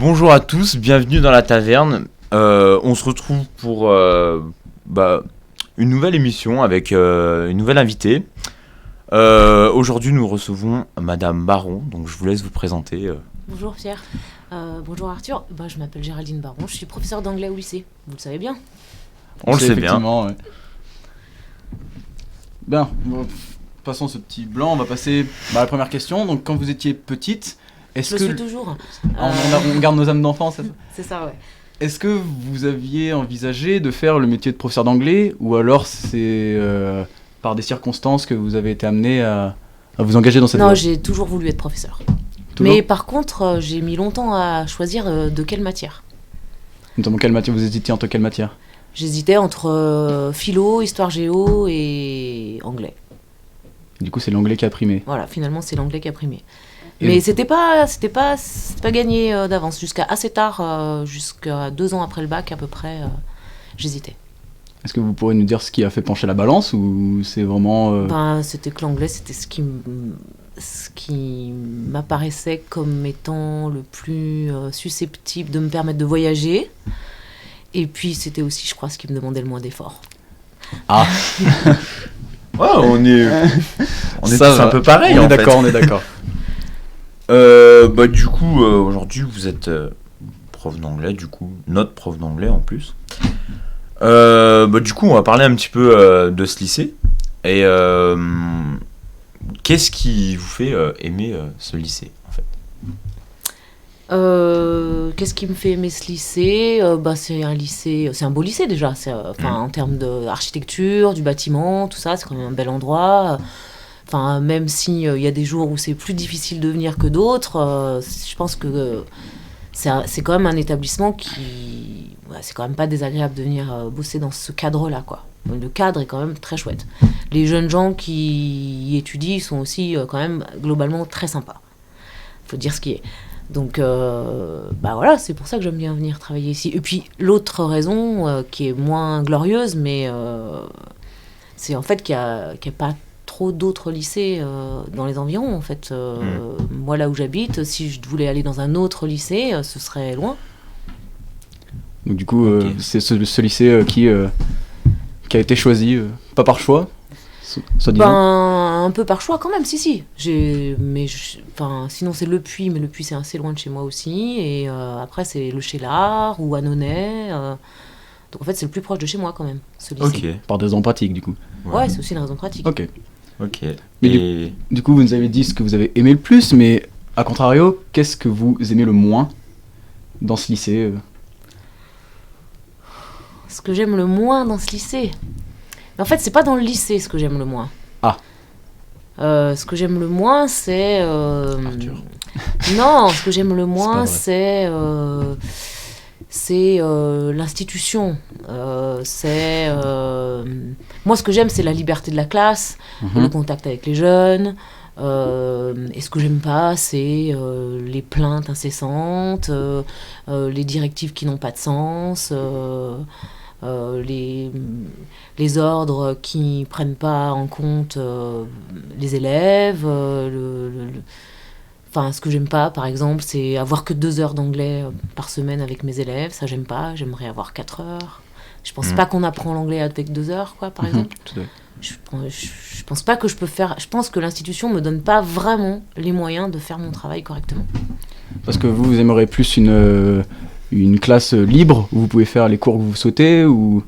Bonjour à tous, bienvenue dans la taverne. On se retrouve pour une nouvelle émission avec une nouvelle invitée. Aujourd'hui, nous recevons Madame Baron, donc je vous laisse vous présenter. Bonjour Pierre, bonjour Arthur. Je m'appelle Géraldine Baron, je suis professeure d'anglais au lycée, vous le savez bien. On le sait bien. Ouais. Bien, bon, passons ce petit blanc, on va passer à la première question. Donc quand vous étiez petite, est-ce Je que... suis toujours. On garde nos âmes d'enfant, c'est ça ? C'est ça, ouais. Est-ce que vous aviez envisagé de faire le métier de professeur d'anglais, ou alors c'est par des circonstances que vous avez été amené à vous engager dans cette voie ? Non, j'ai toujours voulu être professeur. Toujours ? Mais par contre, j'ai mis longtemps à choisir de quelle matière. Notamment quelle matière ? Vous hésitiez entre quelle matière ? J'hésitais entre philo, histoire géo et anglais. Du coup, c'est l'anglais qui a primé. Voilà, finalement, c'est l'anglais qui a primé. Et Mais c'était pas gagné d'avance. Jusqu'à assez tard, jusqu'à 2 ans après le bac à peu près, j'hésitais. Est-ce que vous pourrez nous dire ce qui a fait pencher la balance, ou c'est vraiment... C'était que l'anglais, c'était ce qui m'apparaissait comme étant le plus susceptible de me permettre de voyager. Et puis, c'était aussi, je crois, ce qui me demandait le moins d'efforts. Ah. Ouais, on est tous un peu pareil. On est d'accord. Du coup, aujourd'hui, vous êtes prof d'anglais, du coup, notre prof d'anglais en plus. Du coup, on va parler un petit peu de ce lycée. Et qu'est-ce qui vous fait aimer ce lycée, en fait ? Qu'est-ce qui me fait aimer ce lycée ? C'est un lycée, c'est un beau lycée déjà. En termes d'architecture, du bâtiment, tout ça, c'est quand même un bel endroit. Même s'il y a des jours où c'est plus difficile de venir que d'autres, je pense que c'est quand même un établissement qui... c'est quand même pas désagréable de venir bosser dans ce cadre-là, quoi. Le cadre est quand même très chouette. Les jeunes gens qui y étudient sont aussi quand même globalement très sympas. Faut dire ce qui est. Donc, voilà, c'est pour ça que j'aime bien venir travailler ici. Et puis, l'autre raison, qui est moins glorieuse, mais c'est en fait qu'il n'y a pas trop d'autres lycées dans les environs, en fait. Moi, là où j'habite, si je voulais aller dans un autre lycée, ce serait loin. Donc, du coup, okay. C'est ce lycée qui a été choisi, pas par choix, un peu par choix quand même, si. Sinon c'est Le Puy, mais Le Puy c'est assez loin de chez moi aussi. Et après c'est le Cheylard ou Annonay. Donc en fait c'est le plus proche de chez moi quand même, ce lycée. Ok, par des raisons pratiques du coup. Ouais, c'est aussi une raison pratique. Ok. Mais du coup vous nous avez dit ce que vous avez aimé le plus, mais à contrario, qu'est-ce que vous aimez le moins dans ce lycée ? Ce que j'aime le moins dans ce lycée ? En fait, c'est pas dans le lycée ce que j'aime le moins. Ah. Ce que j'aime le moins, c'est... Arthur. Non, ce que j'aime le moins, c'est l'institution. Moi, ce que j'aime, c'est la liberté de la classe, le contact avec les jeunes. Et ce que j'aime pas, c'est les plaintes incessantes, les directives qui n'ont pas de sens... les ordres qui prennent pas en compte les élèves. Ce que j'aime pas, par exemple, c'est avoir que 2 heures d'anglais par semaine avec mes élèves. Ça, j'aime pas. J'aimerais avoir 4 heures. Je pense pas qu'on apprend l'anglais avec 2 heures, quoi, par exemple. Tout à fait. Je pense pas que je peux faire... Je pense que l'institution me donne pas vraiment les moyens de faire mon travail correctement. Parce que vous aimeriez plus une classe libre où vous pouvez faire les cours que vous souhaitez, ou...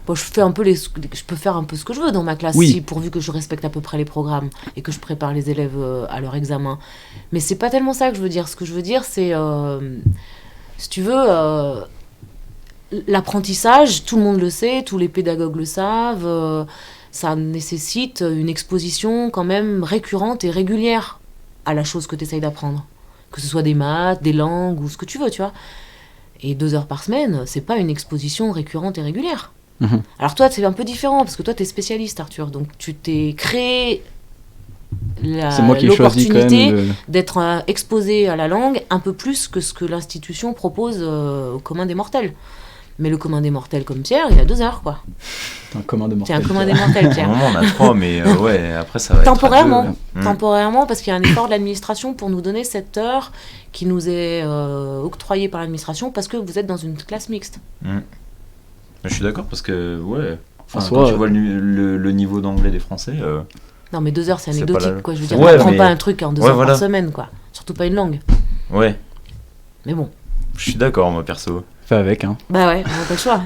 Je peux faire un peu ce que je veux dans ma classe, oui. Pourvu que je respecte à peu près les programmes et que je prépare les élèves à leur examen. Mais c'est pas tellement ça que je veux dire. Ce que je veux dire, c'est, si tu veux, l'apprentissage, tout le monde le sait, tous les pédagogues le savent, ça nécessite une exposition quand même récurrente et régulière à la chose que tu essayes d'apprendre. Que ce soit des maths, des langues ou ce que tu veux, tu vois. Et 2 heures par semaine, c'est pas une exposition récurrente et régulière. Alors toi, c'est un peu différent, parce que toi, t'es spécialiste, Arthur. Donc tu t'es créé l'opportunité d'être exposé à la langue un peu plus que ce que l'institution propose au commun des mortels. Mais le commun des mortels comme Pierre, il a 2 heures, quoi. C'est un commun de C'est mortels. un commun des mortels, À un Pierre. moment, on a 3, mais ouais, après, ça va être. Temporairement. à deux. Temporairement, parce qu'il y a un effort de l'administration pour nous donner cette heure qui nous est octroyée par l'administration parce que vous êtes dans une classe mixte. Je suis d'accord parce que, ouais. En Enfin, soi, quand tu vois le niveau d'anglais des Français. Non, mais 2 heures, c'est C'est anecdotique, pas la- quoi. Je veux dire, Ouais, on prend mais- pas un truc en 2 Ouais, heures voilà. par semaine, quoi. Surtout pas une langue. Ouais, Mais bon. je suis d'accord, moi, perso. Fait avec, hein. Bah ouais, on n'a pas le choix.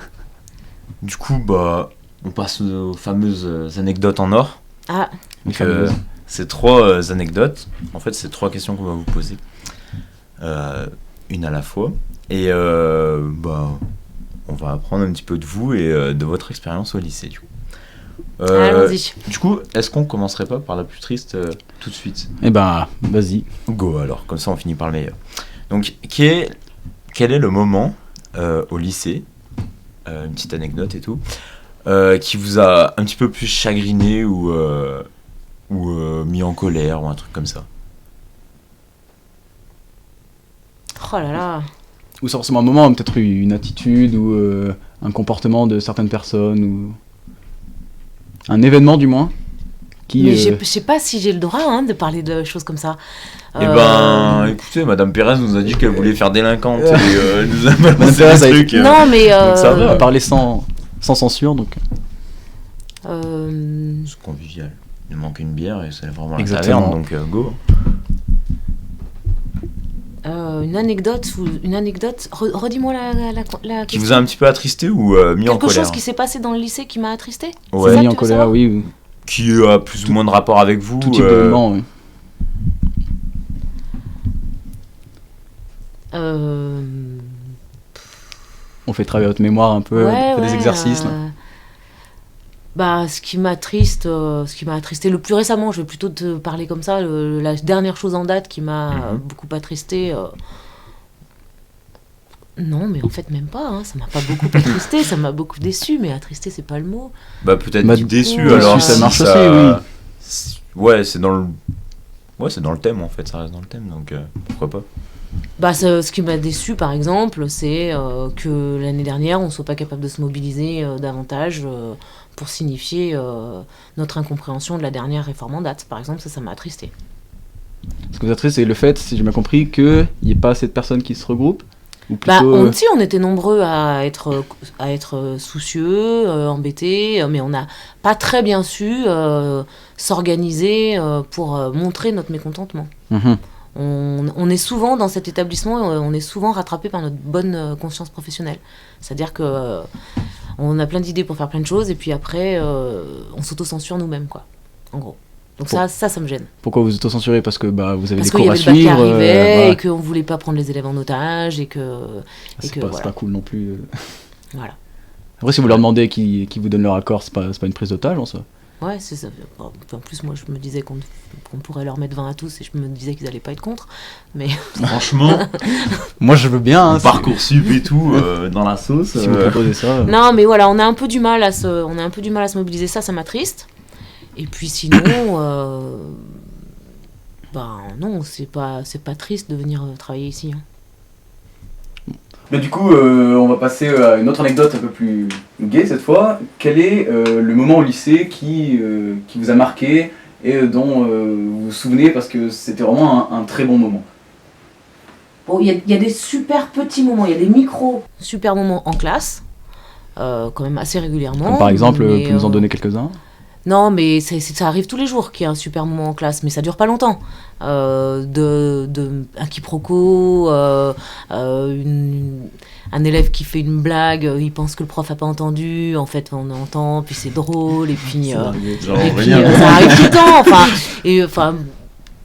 Du coup, bah, on passe aux fameuses anecdotes en or. Ah, Les Donc, fameuses. c'est 3 anecdotes. En fait, c'est 3 questions qu'on va vous poser. Une à la fois. Et bah, on va apprendre un petit peu de vous et de votre expérience au lycée, du coup. allons-y. Du coup, est-ce qu'on commencerait pas par la plus triste tout de suite? Eh ben, vas-y. Go alors, comme ça on finit par le meilleur. Donc, quel est le moment au lycée, une petite anecdote et tout, qui vous a un petit peu plus chagriné ou mis en colère ou un truc comme ça? Oh là là. Ou c'est forcément un moment, peut-être une attitude ou un comportement de certaines personnes ou un événement du moins qui Mais je sais pas si j'ai le droit de parler de choses comme ça. Eh ben, écoutez, Madame Pérez nous a dit qu'elle voulait faire délinquante et elle nous a Madame balancé Pérez des a trucs. Non, mais. Donc ça va. à parler sans censure donc C'est convivial. Il nous manque une bière et c'est vraiment la Exactement. taverne, donc go. Une anecdote. Redis-moi la Qui question. vous a un petit peu attristé ou mis en Quelque colère? chose qui s'est passé dans le lycée qui m'a attristé. Ouais. C'est ça mis que en tu veux colère, savoir oui, Qui a plus ou moins de rapport avec vous? tout type d'événement. Oui. Euh, On fait travailler votre mémoire un peu, on fait des exercices. Là. Bah, ce qui m'attriste le plus récemment, je vais plutôt te parler comme ça, la dernière chose en date qui m'a beaucoup attristé. Non, mais en fait, même pas, ça m'a pas beaucoup attristé, ça m'a beaucoup déçu, mais attristé, c'est pas le mot. Bah peut-être Bah, déçu déçu, alors. ça si marche aussi, oui. Ouais, c'est dans le. Ouais, c'est dans le thème en fait, ça reste dans le thème, donc pourquoi pas. Bah, ce qui m'a déçu, par exemple, c'est que l'année dernière, on soit pas capable de se mobiliser davantage pour signifier notre incompréhension de la dernière réforme en date. Par exemple, ça m'a attristé. Ce qui vous attriste, c'est le fait, si j'ai bien compris, qu'il n'y ait pas assez de personnes qui se regroupent ou Bah, plutôt, on était nombreux à être soucieux, embêtés, mais on n'a pas très bien su s'organiser pour montrer notre mécontentement. Mhm. On est souvent dans cet établissement, on est souvent rattrapé par notre bonne conscience professionnelle. C'est-à-dire que on a plein d'idées pour faire plein de choses et puis après on s'auto-censure nous-mêmes, quoi. En gros. Donc Bon. ça me gêne. Pourquoi vous auto-censurez? Parce que bah, vous avez Parce des qu'il y cours à avait le bac qui suivre. arrivait voilà. et qu'on voulait pas prendre les élèves en otage et que C'est que pas, voilà. c'est pas cool non plus. Voilà. Après, si vous leur demandez qui vous donne leur accord, c'est pas une prise d'otage en soi. Ouais, c'est ça. Bon, en plus, moi, je me disais qu'on pourrait leur mettre 20 à tous et je me disais qu'ils allaient pas être contre. Mais Franchement, Moi, je veux bien. Hein, Parcoursup et tout dans la sauce. si vous proposez ça. non, mais voilà, on a un peu du mal à se mobiliser. Ça m'attriste. Et puis sinon, ben non, c'est pas triste de venir travailler ici. Mais du coup, on va passer à une autre anecdote un peu plus gaie cette fois. Quel est le moment au lycée qui vous a marqué et dont vous vous souvenez parce que c'était vraiment un très bon moment? Bon, il y a des super petits moments, il y a des micros super moments en classe, quand même assez régulièrement. Comme par exemple, mais, vous pouvez nous en donner quelques-uns? Non, mais ça arrive tous les jours qu'il y a un super moment en classe, mais ça dure pas longtemps. Un quiproquo, un élève qui fait une blague, il pense que le prof a pas entendu, en fait on entend, puis c'est drôle, et puis, Genre et puis, rien. ça arrive tout le temps. Enfin,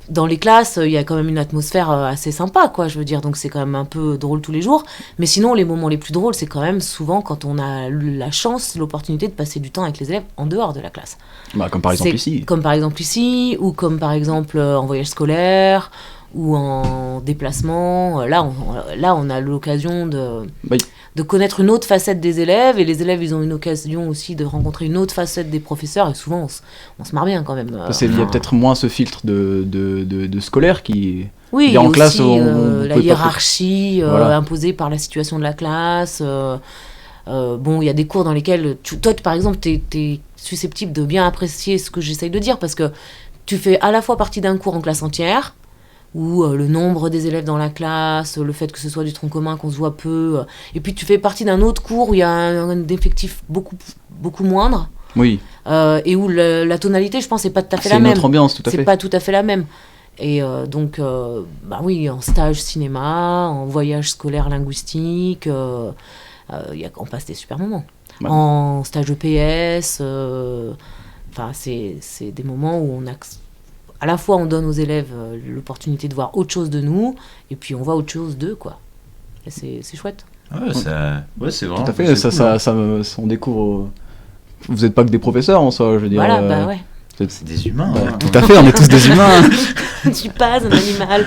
dans les classes, il y a quand même une atmosphère assez sympa, quoi, je veux dire, donc c'est quand même un peu drôle tous les jours. Mais sinon, les moments les plus drôles, c'est quand même souvent quand on a la chance, l'opportunité de passer du temps avec les élèves en dehors de la classe. Bah, comme par exemple C'est ici. Comme par exemple ici, ou comme par exemple en voyage scolaire, ou en déplacement. Là, on a l'occasion Oui. de connaître une autre facette des élèves, et les élèves, ils ont une occasion aussi de rencontrer une autre facette des professeurs, et souvent, on se marre bien quand même. Parce qu'il y a peut-être moins ce filtre de scolaire qui... Oui, il y il y a a en aussi classe, on la peut pas- hiérarchie Voilà. imposée par la situation de la classe. Bon, il y a des cours dans lesquels, toi, par exemple, t'es susceptible de bien apprécier ce que j'essaye de dire, parce que tu fais à la fois partie d'un cours en classe entière, où le nombre des élèves dans la classe, le fait que ce soit du tronc commun, qu'on se voit peu, et puis tu fais partie d'un autre cours où il y a un effectif beaucoup moindre, Oui. et où la tonalité, je pense, n'est pas tout à fait la C'est une même. autre ambiance, tout à C'est fait. pas tout à fait la même. Et donc, bah oui, en stage cinéma, en voyage scolaire linguistique, on passe des super moments. Ouais. En stage EPS, enfin, c'est des moments où à la fois on donne aux élèves l'opportunité de voir autre chose de nous, et puis on voit autre chose d'eux, quoi. Et c'est chouette. Ouais, c'est vraiment. Tout à fait, on découvre. Vous n'êtes pas que des professeurs en soi, je veux dire. Voilà, bah ouais. C'est des humains. Bah, hein. tout à fait, on est tous des humains. Tu passes un animal.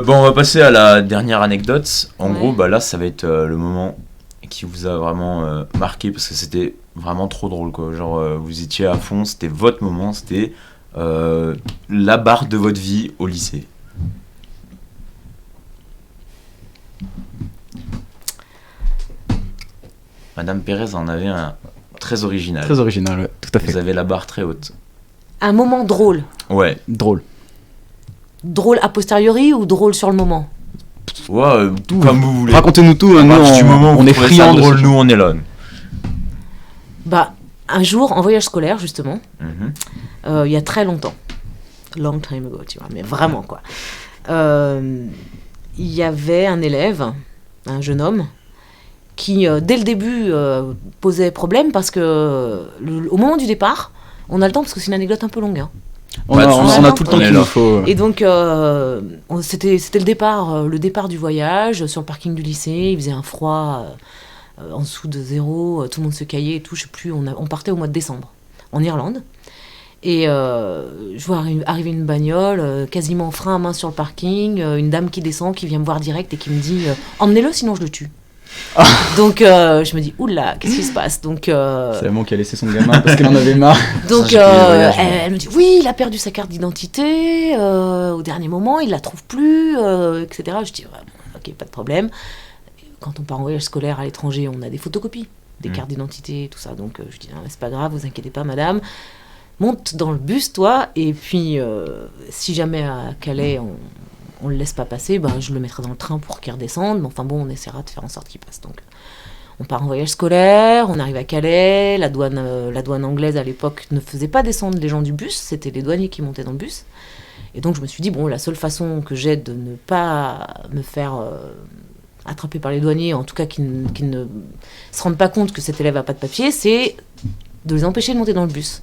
Bon, on va passer à la dernière anecdote. En Ouais. gros, bah là, ça va être le moment qui vous a vraiment marqué parce que c'était vraiment trop drôle, quoi. Genre, vous étiez à fond, c'était votre moment, c'était la barre de votre vie au lycée. Madame Pérez en avait un très original. Très original, ouais, tout à fait. Vous avez la barre très haute. Un moment drôle. Ouais. Drôle. Drôle a posteriori ou drôle sur le moment? Ouais, comme vous voulez. Racontez-nous tout, À nous, partir du moment où on vous est trouvez ça friands de drôle, ce- nous on est là. Bah, un jour, en voyage scolaire, justement, Mhm. il y a très longtemps, long time ago, tu vois, mais vraiment, quoi. Il y avait un élève, un jeune homme, qui, dès le début, posait problème parce que, au moment du départ, on a le temps, parce que c'est une anecdote un peu longue, hein. On Bah, a, de on toute a façon, tout le on temps est qu'il là. nous faut. Et donc, c'était le départ du voyage, sur le parking du lycée, il faisait un froid en dessous de zéro, tout le monde se caillait et tout, je sais plus, on partait au mois de décembre, en Irlande. Et je vois arriver une bagnole, quasiment frein à main sur le parking, une dame qui descend, qui vient me voir direct et qui me dit emmenez-le, sinon je le tue. Donc je me dis oula, qu'est-ce qui se passe? Donc, C'est la maman qui a laissé son gamin parce qu'elle en avait marre. donc Ça, j'ai pris le voyage, moi. elle me dit oui, il a perdu sa carte d'identité au dernier moment, il la trouve plus, etc. Je dis ouais, bon, ok, pas de problème. Quand on part en voyage scolaire à l'étranger, on a des photocopies, des cartes d'identité, tout ça. Donc je dis non, mais c'est pas grave, vous inquiétez pas, madame. Monte dans le bus, toi, et puis si jamais à Calais on le laisse pas passer, ben, je le mettrai dans le train pour qu'il redescende. Mais enfin bon, on essaiera de faire en sorte qu'il passe. Donc, on part en voyage scolaire, on arrive à Calais. La douane anglaise à l'époque ne faisait pas descendre les gens du bus, c'était les douaniers qui montaient dans le bus. Et donc je me suis dit, bon, la seule façon que j'ai de ne pas me faire attraper par les douaniers, en tout cas qu'ils ne se rendent pas compte que cet élève n'a pas de papier, c'est de les empêcher de monter dans le bus.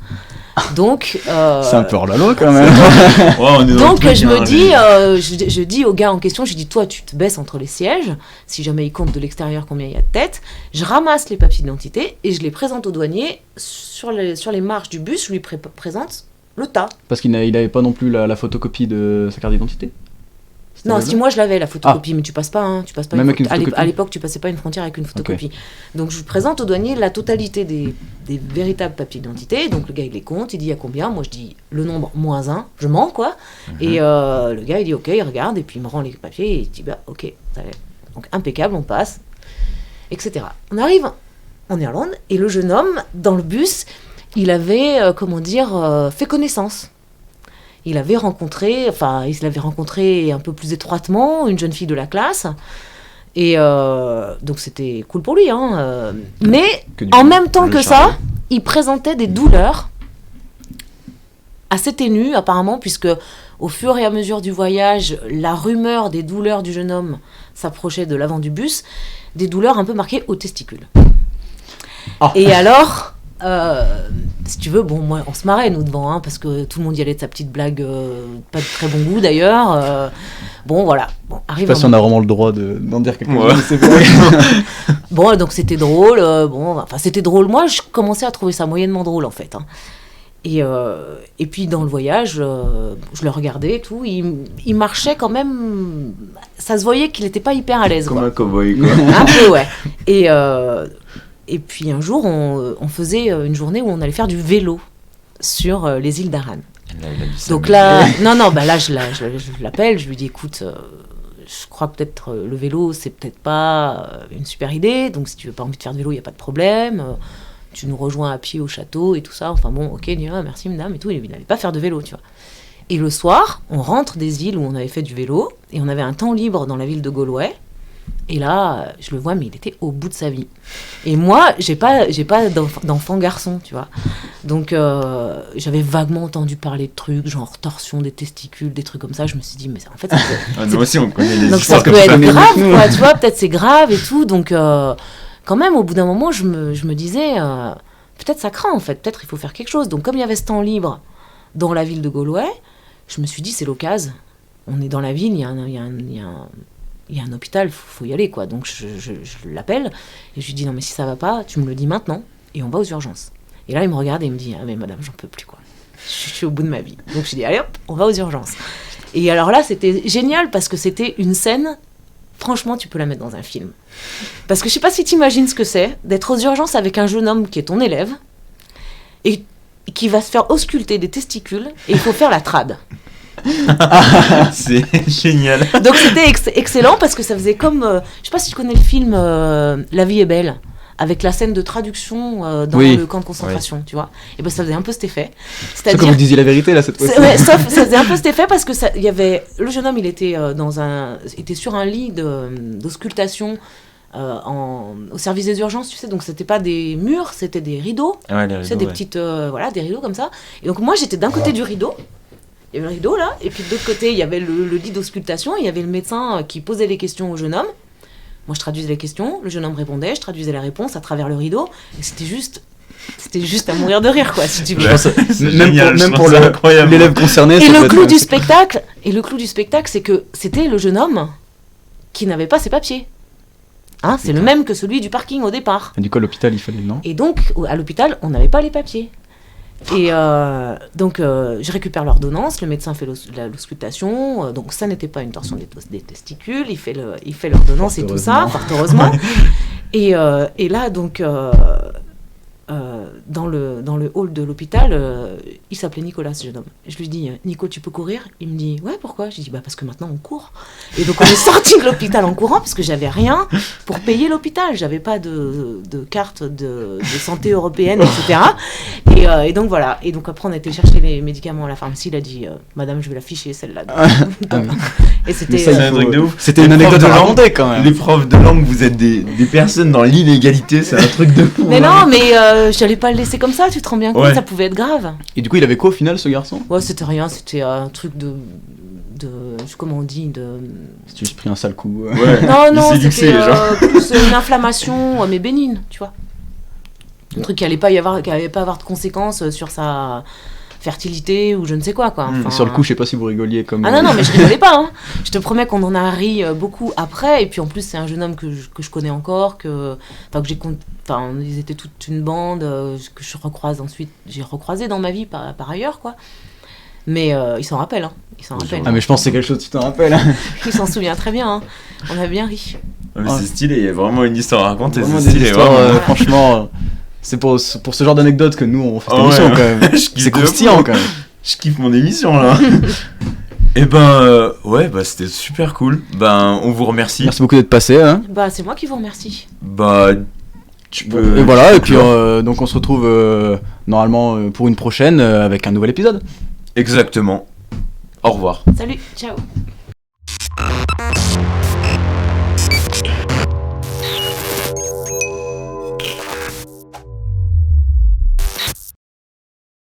Donc, C'est un peu hors la loi quand même. Ouais, on est dans donc le truc, je me hein, dis, je dis au gars en question, je dis toi tu te baisses entre les sièges, si jamais il compte de l'extérieur combien il y a de têtes, je ramasse les papiers d'identité et je les présente au douanier sur les marches du bus, je lui présente le tas. Parce qu'il n'avait pas non plus la photocopie de sa carte d'identité. C'était Non, le si cas moi je l'avais la photocopie, mais tu passes pas, hein, tu passes pas. Même avec une à photocopie l'époque, tu passais pas une frontière avec une photocopie. Donc je lui présente au douanier la totalité des véritables papiers d'identité. Donc le gars il les compte, il dit il y a combien. Moi je dis le nombre -1, je mens quoi. Et le gars il dit ok, il regarde et puis il me rend les papiers et il dit bah ok, ça va. Donc impeccable, on passe, etc. On arrive en Irlande et le jeune homme dans le bus, il avait fait connaissance. Il l'avait rencontré un peu plus étroitement, une jeune fille de la classe. Et donc c'était cool pour lui. Hein, mais Que du en coup, même temps le que charme. ça, il présentait des douleurs assez ténues apparemment, puisque au fur et à mesure du voyage, la rumeur des douleurs du jeune homme s'approchait de l'avant du bus, des douleurs un peu marquées aux testicules. Ah. Et alors... si tu veux, bon, moi, on se marrait, nous, devant, hein, parce que tout le monde y allait de sa petite blague, pas de très bon goût, d'ailleurs. Bon, voilà. Bon, Je sais arrive pas un si on a vraiment le droit d'en dire quelque Ouais. chose. C'est vrai. Bon, donc c'était drôle. C'était drôle. Moi, je commençais à trouver ça moyennement drôle, en fait. Hein. Et puis, dans le voyage, je le regardais et tout. Il marchait quand même... Ça se voyait qu'il n'était pas hyper à l'aise, Comme quoi. un cow-boy, quoi. Un peu, ouais. Et puis un jour, on faisait une journée où on allait faire du vélo sur les îles d'Aran. Elle a dû Donc s'amuser. là, non, bah là, je l'appelle, je lui dis, écoute, je crois que peut-être le vélo, c'est peut-être pas une super idée. Donc, si tu n'as pas envie de faire de vélo, il n'y a pas de problème. Tu nous rejoins à pied au château et tout ça. Enfin bon, ok, merci madame et tout. Il n'allait pas faire de vélo, tu vois. Et le soir, on rentre des îles où on avait fait du vélo et on avait un temps libre dans la ville de Galway. Et là, je le vois, mais il était au bout de sa vie. Et moi, j'ai pas d'enfant garçon, tu vois. Donc, j'avais vaguement entendu parler de trucs, genre torsion des testicules, des trucs comme ça. Je me suis dit, mais en fait, Nous aussi, on connaît les donc ça histoires peut comme ça. être grave, quoi, tu vois. Peut-être c'est grave et tout. Donc, quand même, au bout d'un moment, je me disais, peut-être ça craint, en fait. Peut-être il faut faire quelque chose. Donc, comme il y avait ce temps libre dans la ville de Galway, je me suis dit, c'est l'occasion. On est dans la ville, il y a un hôpital, faut y aller, quoi. Donc je l'appelle et je lui dis non mais si ça va pas, tu me le dis maintenant et on va aux urgences. Et là il me regarde et il me dit ah mais madame j'en peux plus quoi. Je suis au bout de ma vie. Donc je dis allez hop, on va aux urgences. Et alors là c'était génial parce que c'était une scène, franchement tu peux la mettre dans un film. Parce que je sais pas si tu imagines ce que c'est d'être aux urgences avec un jeune homme qui est ton élève et qui va se faire ausculter des testicules et il faut faire la trad. C'est génial. Donc c'était excellent parce que ça faisait comme je sais pas si tu connais le film La vie est belle avec la scène de traduction dans le camp de concentration, tu vois. Et ben ça faisait un peu cet effet. C'est comme vous disiez la vérité là cette fois-ci. Ouais, sauf ça faisait un peu cet effet parce que il y avait le jeune homme, il était était sur un lit d'auscultation au service des urgences, tu sais, donc c'était pas des murs, c'était des rideaux. Ouais, les rideaux, tu sais, des petites des rideaux comme ça. Et donc moi j'étais d'un côté du rideau. Il y avait le rideau là, et puis de l'autre côté, il y avait le lit d'auscultation, il y avait le médecin qui posait les questions au jeune homme. Moi, je traduisais les questions, le jeune homme répondait, je traduisais la réponse à travers le rideau, et c'était juste à mourir de rire, quoi, si tu veux. Même pour l'élève concerné. Et le clou du spectacle, c'est que c'était le jeune homme qui n'avait pas ses papiers. Hein, c'est le même que celui du parking au départ. Et du coup, à l'hôpital, il fallait, non ? Et donc, à l'hôpital, on n'avait pas les papiers. Et donc, je récupère l'ordonnance, le médecin fait l'auscultation, donc ça n'était pas une torsion des testicules, il fait l'ordonnance et tout ça, fort heureusement. Et là, donc, dans le hall de l'hôpital, il s'appelait Nicolas, ce jeune homme. Je lui dis, Nico, tu peux courir ? Il me dit, ouais, pourquoi ? Je lui dis, parce que maintenant on court. Et donc on est sorti de l'hôpital en courant, parce que j'avais rien pour payer l'hôpital. J'avais pas de carte de santé européenne, etc. Et donc voilà. Et donc après, on a été chercher les médicaments à la pharmacie. Il a dit, madame, je vais l'afficher, celle-là. Et c'était un truc de ouf. C'était une anecdote à raconter quand même. Les profs de langue, vous êtes des personnes dans l'illégalité, c'est un truc de fou. Mais non, mais j'allais pas le laisser comme ça, tu te rends bien compte, ça pouvait être grave. Et du coup, il avait quoi au final, ce garçon ? Ouais, c'était rien, c'était un truc de comment on dit, Si tu as pris un sale coup. Ouais. Non, c'était plus une inflammation, mais bénigne, tu vois. Un truc qui allait pas avoir de conséquences sur sa fertilité ou je ne sais quoi, quoi. Enfin, sur le coup, je sais pas si vous rigoliez comme... Ah non, mais je rigolais pas, hein. Je te promets qu'on en a ri beaucoup après, et puis en plus, c'est un jeune homme que je connais encore, ils étaient toute une bande, que je recroise ensuite, j'ai recroisé dans ma vie par ailleurs, quoi. Mais il s'en rappelle, hein. Ah, mais je pense que c'est quelque chose que tu t'en rappelles. Il s'en souvient très bien, hein. On a bien ri. Mais c'est stylé, il y a vraiment une histoire à raconter, vraiment c'est stylé. Vraiment. Franchement, c'est pour ce genre d'anecdote que nous, on fait cette émission, quand même. C'est croustillant, quand même. Je kiffe mon émission, là. Et c'était super cool. On vous remercie. Merci beaucoup d'être passé. Hein. C'est moi qui vous remercie. Tu peux... Et voilà, et puis donc on se retrouve normalement pour une prochaine avec un nouvel épisode. Exactement. Au revoir. Salut, ciao.